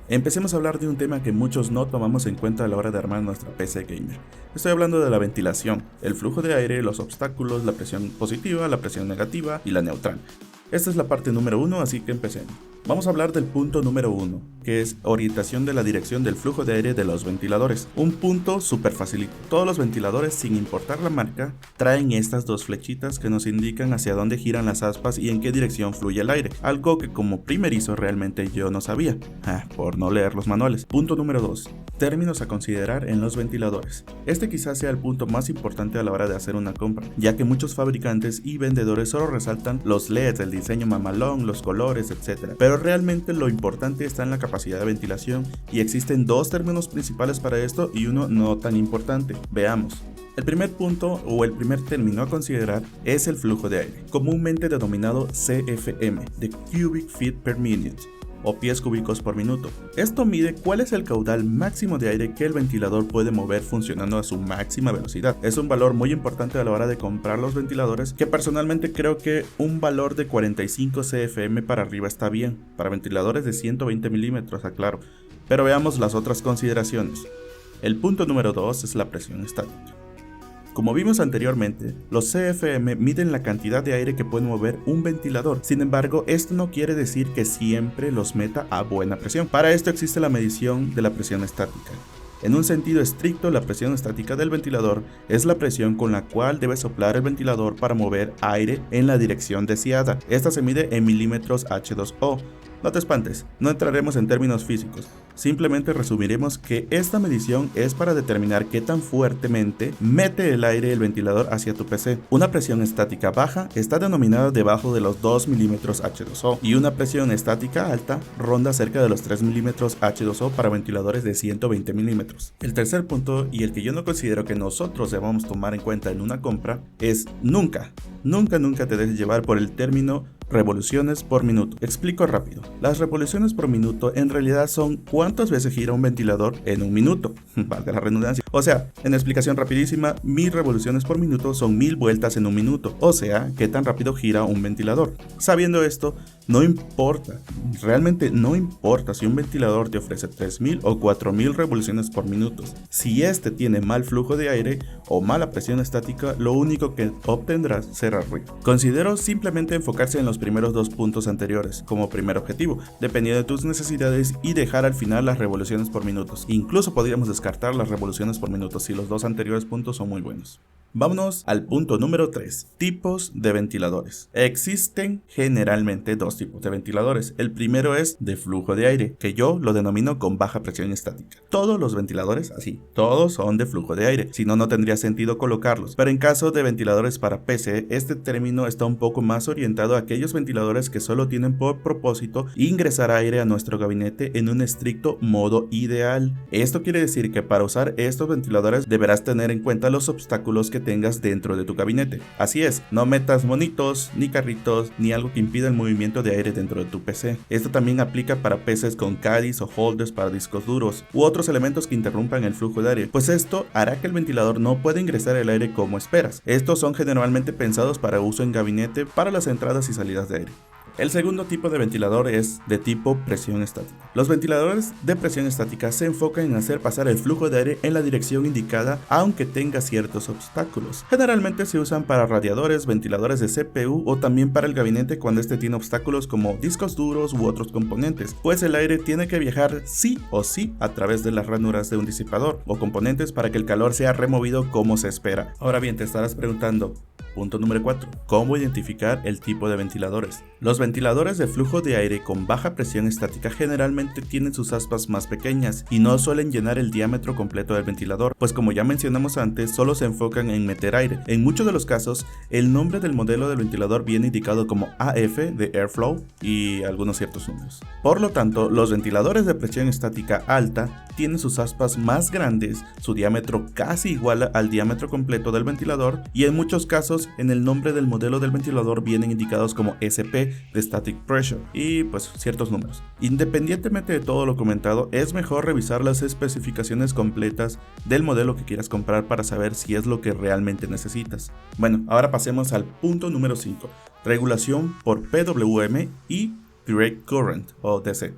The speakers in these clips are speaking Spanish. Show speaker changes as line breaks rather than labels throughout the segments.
Empecemos a hablar de un tema que muchos no tomamos en cuenta a la hora de armar nuestra PC gamer. Estoy hablando de la ventilación, el flujo de aire, los obstáculos, la presión positiva, la presión negativa y la neutral. Esta es la parte número 1, así que empecemos. Vamos a hablar del punto número 1, que es orientación de la dirección del flujo de aire de los ventiladores. Un punto súper facilito. Todos los ventiladores, sin importar la marca, traen estas dos flechitas que nos indican hacia dónde giran las aspas y en qué dirección fluye el aire. Algo que como primerizo realmente yo no sabía, por no leer los manuales. Punto número 2. Términos a considerar en los ventiladores. Este quizás sea el punto más importante a la hora de hacer una compra, ya que muchos fabricantes y vendedores solo resaltan los LEDs, el diseño mamalón, los colores, etc. Pero realmente lo importante está en la capacidad de ventilación y existen dos términos principales para esto y uno no tan importante. Veamos. El primer punto o el primer término a considerar es el flujo de aire, comúnmente denominado CFM, de Cubic Feet per Minute, o pies cúbicos por minuto. Esto mide cuál es el caudal máximo de aire que el ventilador puede mover funcionando a su máxima velocidad. Es un valor muy importante a la hora de comprar los ventiladores, que personalmente creo que un valor de 45 CFM para arriba está bien, para ventiladores de 120 milímetros, aclaro. Pero veamos las otras consideraciones. El punto número 2 es la presión estática. Como vimos anteriormente, los CFM miden la cantidad de aire que puede mover un ventilador. Sin embargo, esto no quiere decir que siempre los meta a buena presión. Para esto existe la medición de la presión estática. En un sentido estricto, la presión estática del ventilador es la presión con la cual debe soplar el ventilador para mover aire en la dirección deseada. Esta se mide en milímetros H2O. No te espantes, no entraremos en términos físicos, simplemente resumiremos que esta medición es para determinar qué tan fuertemente mete el aire el ventilador hacia tu PC. Una presión estática baja está denominada debajo de los 2 milímetros H2O y una presión estática alta ronda cerca de los 3 milímetros H2O para ventiladores de 120 milímetros. El tercer punto, y el que yo no considero que nosotros debamos tomar en cuenta en una compra, es nunca te dejes llevar por el término revoluciones por minuto. Explico rápido. Las revoluciones por minuto en realidad son cuántas veces gira un ventilador en un minuto, valga la redundancia. O sea, en explicación rapidísima, 1000 revoluciones por minuto son 1000 vueltas en un minuto, o sea, qué tan rápido gira un ventilador. Sabiendo esto, no importa, realmente no importa si un ventilador te ofrece 3000 o 4000 revoluciones por minuto. Si este tiene mal flujo de aire o mala presión estática, lo único que obtendrás será ruido. Considero simplemente enfocarse en los primeros dos puntos anteriores como primer objetivo, dependiendo de tus necesidades, y dejar al final las revoluciones por minutos. Incluso podríamos descartar las revoluciones por minuto si los dos anteriores puntos son muy buenos. Vámonos al punto número 3, tipos de ventiladores. Existen generalmente dos tipos de ventiladores. El primero es de flujo de aire, que yo lo denomino con baja presión estática. Todos los ventiladores, así, todos son de flujo de aire, si no, no tendría sentido colocarlos. Pero en caso de ventiladores para PC, este término está un poco más orientado a aquellos ventiladores que solo tienen por propósito ingresar aire a nuestro gabinete en un estricto modo ideal. Esto quiere decir que para usar estos ventiladores deberás tener en cuenta los obstáculos que tengas dentro de tu gabinete. Así es, no metas monitos, ni carritos, ni algo que impida el movimiento de aire dentro de tu PC. Esto también aplica para PCs con caddies o holders para discos duros, u otros elementos que interrumpan el flujo de aire, pues esto hará que el ventilador no pueda ingresar el aire como esperas. Estos son generalmente pensados para uso en gabinete para las entradas y salidas de aire. El segundo tipo de ventilador es de tipo presión estática. Los ventiladores de presión estática se enfocan en hacer pasar el flujo de aire en la dirección indicada aunque tenga ciertos obstáculos. Generalmente se usan para radiadores, ventiladores de CPU o también para el gabinete cuando este tiene obstáculos como discos duros u otros componentes, pues el aire tiene que viajar sí o sí a través de las ranuras de un disipador o componentes para que el calor sea removido como se espera. Ahora bien, te estarás preguntando, punto número 4. ¿Cómo identificar el tipo de ventiladores? Los ventiladores de flujo de aire con baja presión estática generalmente tienen sus aspas más pequeñas y no suelen llenar el diámetro completo del ventilador, pues como ya mencionamos antes, solo se enfocan en meter aire. En muchos de los casos, el nombre del modelo del ventilador viene indicado como AF de Airflow y algunos ciertos números. Por lo tanto, los ventiladores de presión estática alta tienen sus aspas más grandes, su diámetro casi igual al diámetro completo del ventilador, y en muchos casos en el nombre del modelo del ventilador vienen indicados como SP de Static Pressure y pues ciertos números. Independientemente de todo lo comentado, es mejor revisar las especificaciones completas del modelo que quieras comprar para saber si es lo que realmente necesitas. Bueno, ahora pasemos al punto número 5, regulación por PWM y Direct Current o DC.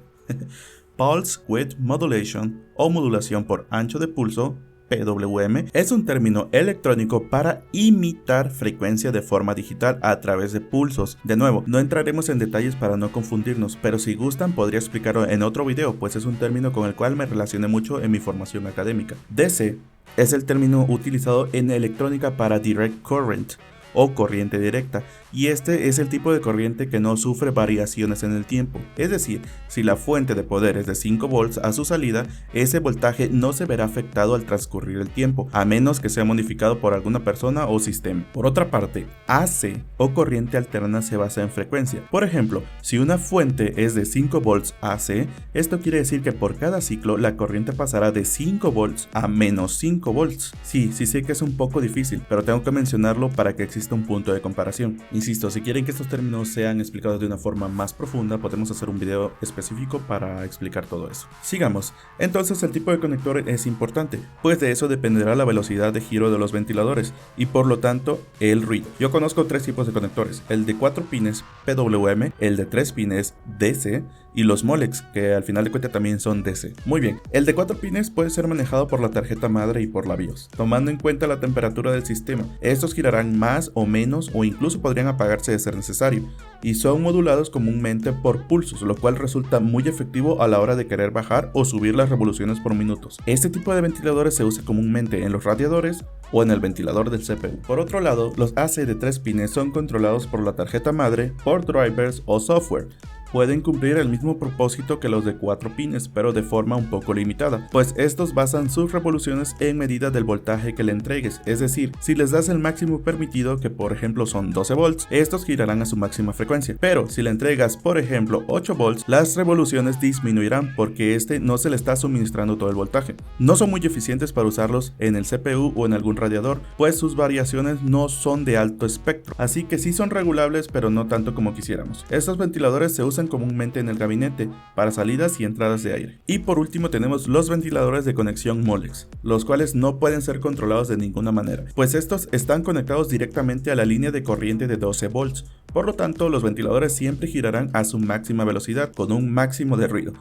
Pulse Width Modulation o modulación por ancho de pulso, PWM, es un término electrónico para imitar frecuencia de forma digital a través de pulsos. De nuevo, no entraremos en detalles para no confundirnos, pero si gustan podría explicarlo en otro video, pues es un término con el cual me relacioné mucho en mi formación académica. DC es el término utilizado en electrónica para Direct Current o corriente directa, y este es el tipo de corriente que no sufre variaciones en el tiempo. Es decir, si la fuente de poder es de 5 volts a su salida, ese voltaje no se verá afectado al transcurrir el tiempo, a menos que sea modificado por alguna persona o sistema. Por otra parte, AC o corriente alterna se basa en frecuencia. Por ejemplo, si una fuente es de 5 volts AC, esto quiere decir que por cada ciclo la corriente pasará de 5 volts a menos 5 volts. Sí sé que es un poco difícil, pero tengo que mencionarlo para que exista un punto de comparación. Insisto, si quieren que estos términos sean explicados de una forma más profunda, podemos hacer un video específico para explicar todo eso. Sigamos. Entonces el tipo de conector es importante, pues de eso dependerá la velocidad de giro de los ventiladores y por lo tanto el ruido. Yo conozco 3 tipos de conectores: el de 4 pines PWM, el de 3 pines DC y los Molex, que al final de cuentas también son DC. Muy bien, el de 4 pines puede ser manejado por la tarjeta madre y por la BIOS, tomando en cuenta la temperatura del sistema. Estos girarán más o menos o incluso podrían apagarse de ser necesario, y son modulados comúnmente por pulsos, lo cual resulta muy efectivo a la hora de querer bajar o subir las revoluciones por minutos. Este tipo de ventiladores se usa comúnmente en los radiadores o en el ventilador del CPU. Por otro lado, los AC de 3 pines son controlados por la tarjeta madre, por drivers o software. Pueden cumplir el mismo propósito que los de 4 pines, pero de forma un poco limitada, pues estos basan sus revoluciones en medida del voltaje que le entregues. Es decir, si les das el máximo permitido, que por ejemplo son 12 volts, estos girarán a su máxima frecuencia, pero si le entregas por ejemplo 8 volts, las revoluciones disminuirán porque este no se le está suministrando todo el voltaje. No son muy eficientes para usarlos en el CPU o en algún radiador, pues sus variaciones no son de alto espectro, así que sí son regulables, pero no tanto como quisiéramos. Estos ventiladores se usan comúnmente en el gabinete para salidas y entradas de aire. Y por último tenemos los ventiladores de conexión Molex, los cuales no pueden ser controlados de ninguna manera, pues estos están conectados directamente a la línea de corriente de 12 volts. Por lo tanto, los ventiladores siempre girarán a su máxima velocidad con un máximo de ruido.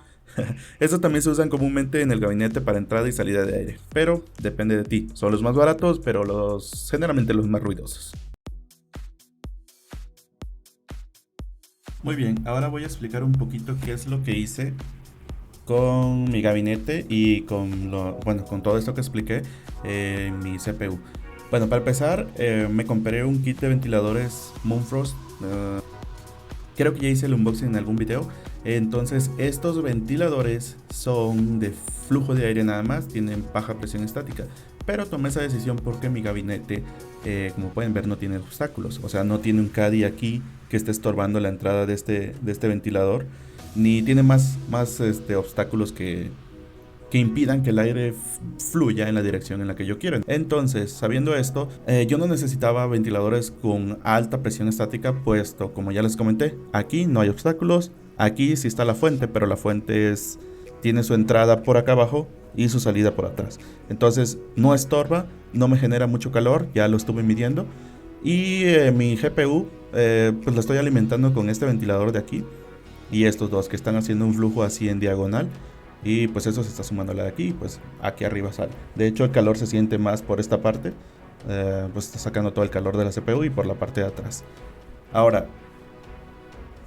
Estos también se usan comúnmente en el gabinete para entrada y salida de aire, pero depende de ti. Son los más baratos, pero generalmente los más ruidosos. Muy bien, ahora voy a explicar un poquito qué es lo que hice con mi gabinete y con todo esto que expliqué en mi CPU. Bueno, para empezar, me compré un kit de ventiladores Moonfrost. Creo que ya hice el unboxing en algún video. Entonces, estos ventiladores son de flujo de aire nada más, tienen baja presión estática. Pero tomé esa decisión porque mi gabinete, como pueden ver, no tiene obstáculos. O sea, no tiene un caddy aquí que esté estorbando la entrada de este ventilador, ni tiene más obstáculos que impidan que el aire fluya en la dirección en la que yo quiero. Entonces, sabiendo esto, yo no necesitaba ventiladores con alta presión estática, puesto, como ya les comenté, aquí no hay obstáculos. Aquí sí está la fuente, pero la fuente tiene su entrada por acá abajo y su salida por atrás. Entonces no estorba, no me genera mucho calor, ya lo estuve midiendo. Y mi GPU pues lo estoy alimentando con este ventilador de aquí y estos dos que están haciendo un flujo así en diagonal. Y pues eso se está sumando a la de aquí, pues aquí arriba sale. De hecho el calor se siente más por esta parte, pues está sacando todo el calor de la CPU y por la parte de atrás. Ahora,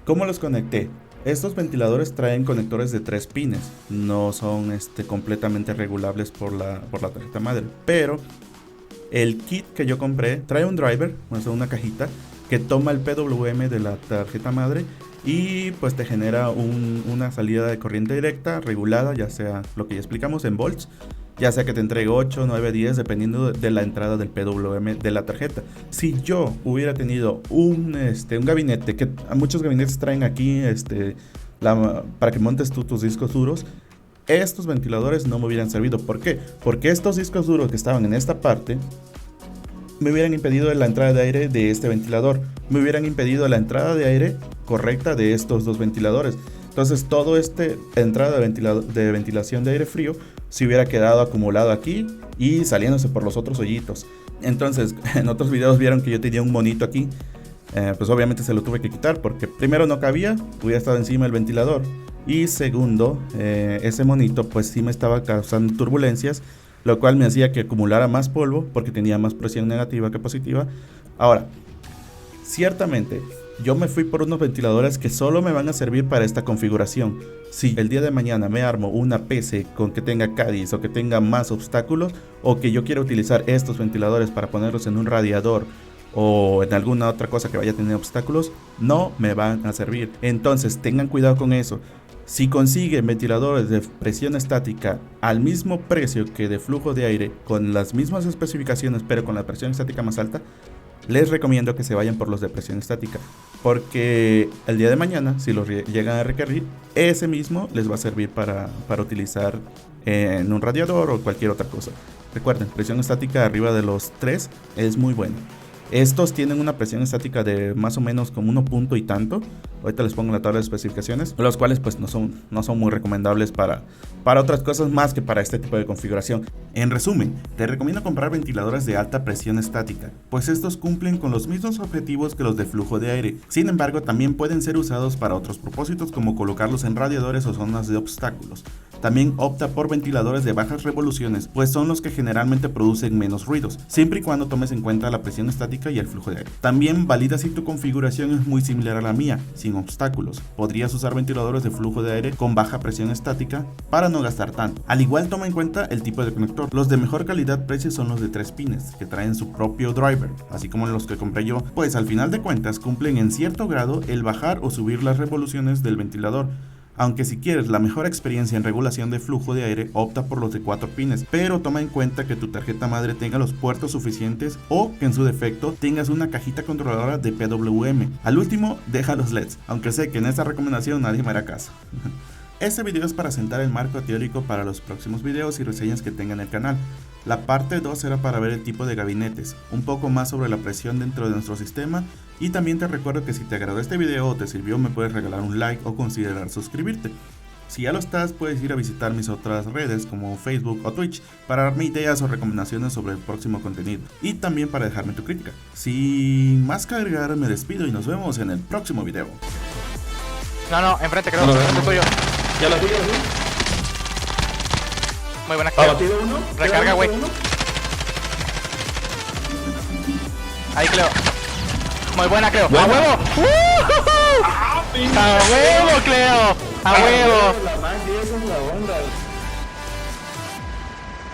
¿cómo los conecté? Estos ventiladores traen conectores de 3 pines, no son completamente regulables por la tarjeta madre, pero el kit que yo compré trae un driver, o sea, una cajita que toma el PWM de la tarjeta madre y pues te genera una salida de corriente directa regulada, ya sea lo que ya explicamos en volts, ya sea que te entregue 8, 9, 10 dependiendo de la entrada del PWM de la tarjeta. Si yo hubiera tenido un gabinete, que muchos gabinetes traen aquí para que montes tus discos duros, estos ventiladores no me hubieran servido. ¿Por qué? Porque estos discos duros que estaban en esta parte me hubieran impedido la entrada de aire de este ventilador, me hubieran impedido la entrada de aire correcta de estos dos ventiladores. Entonces todo entrada de ventilación de aire frío se hubiera quedado acumulado aquí y saliéndose por los otros hoyitos. Entonces en otros videos vieron que yo tenía un monito aquí, pues obviamente se lo tuve que quitar porque primero no cabía, hubiera estado encima del ventilador Y segundo, ese monito pues sí me estaba causando turbulencias, lo cual me hacía que acumulara más polvo porque tenía más presión negativa que positiva. Ahora, ciertamente, yo me fui por unos ventiladores que solo me van a servir para esta configuración. Si el día de mañana me armo una PC con que tenga Cádiz o que tenga más obstáculos, o que yo quiera utilizar estos ventiladores para ponerlos en un radiador o en alguna otra cosa que vaya a tener obstáculos, no me van a servir. Entonces tengan cuidado con eso. Si consiguen ventiladores de presión estática al mismo precio que de flujo de aire, con las mismas especificaciones pero con la presión estática más alta, les recomiendo que se vayan por los de presión estática, porque el día de mañana, si los llegan a requerir, ese mismo les va a servir para utilizar en un radiador o cualquier otra cosa. Recuerden, presión estática arriba de los 3 es muy bueno. Estos tienen una presión estática de más o menos como 1 punto y tanto. Ahorita les pongo la tabla de especificaciones, los cuales pues no son muy recomendables para otras cosas más que para este tipo de configuración. En resumen, te recomiendo comprar ventiladores de alta presión estática, pues estos cumplen con los mismos objetivos que los de flujo de aire. Sin embargo, también pueden ser usados para otros propósitos, como colocarlos en radiadores o zonas de obstáculos. También opta por ventiladores de bajas revoluciones, pues son los que generalmente producen menos ruidos, siempre y cuando tomes en cuenta la presión estática y el flujo de aire. También valida si tu configuración es muy similar a la mía, sin obstáculos. Podrías usar ventiladores de flujo de aire con baja presión estática para no gastar tanto. Al igual, toma en cuenta el tipo de conector. Los de mejor calidad-precio son los de 3 pines, que traen su propio driver, así como los que compré yo, pues al final de cuentas cumplen en cierto grado el bajar o subir las revoluciones del ventilador. Aunque si quieres la mejor experiencia en regulación de flujo de aire, opta por los de 4 pines, pero toma en cuenta que tu tarjeta madre tenga los puertos suficientes o que en su defecto tengas una cajita controladora de PWM. Al último, deja los LEDs, aunque sé que en esta recomendación nadie me hará caso. Este video es para sentar el marco teórico para los próximos videos y reseñas que tenga en el canal. La parte 2 será para ver el tipo de gabinetes, un poco más sobre la presión dentro de nuestro sistema, y también te recuerdo que si te agradó este video o te sirvió, me puedes regalar un like o considerar suscribirte. Si ya lo estás, puedes ir a visitar mis otras redes como Facebook o Twitch para darme ideas o recomendaciones sobre el próximo contenido, y también para dejarme tu crítica. Sin más que agregar, me despido y nos vemos en el próximo video.
No, enfrente creo, enfrente tuyo.
Ya lo vi.
Muy buena
¿Ha batido uno?
Recarga, güey. Ahí, Cleo. Muy buena, Cleo.
Bueno.
¡A huevo! ¡A huevo, Cleo! ¡A huevo!
La magia, esa es la onda.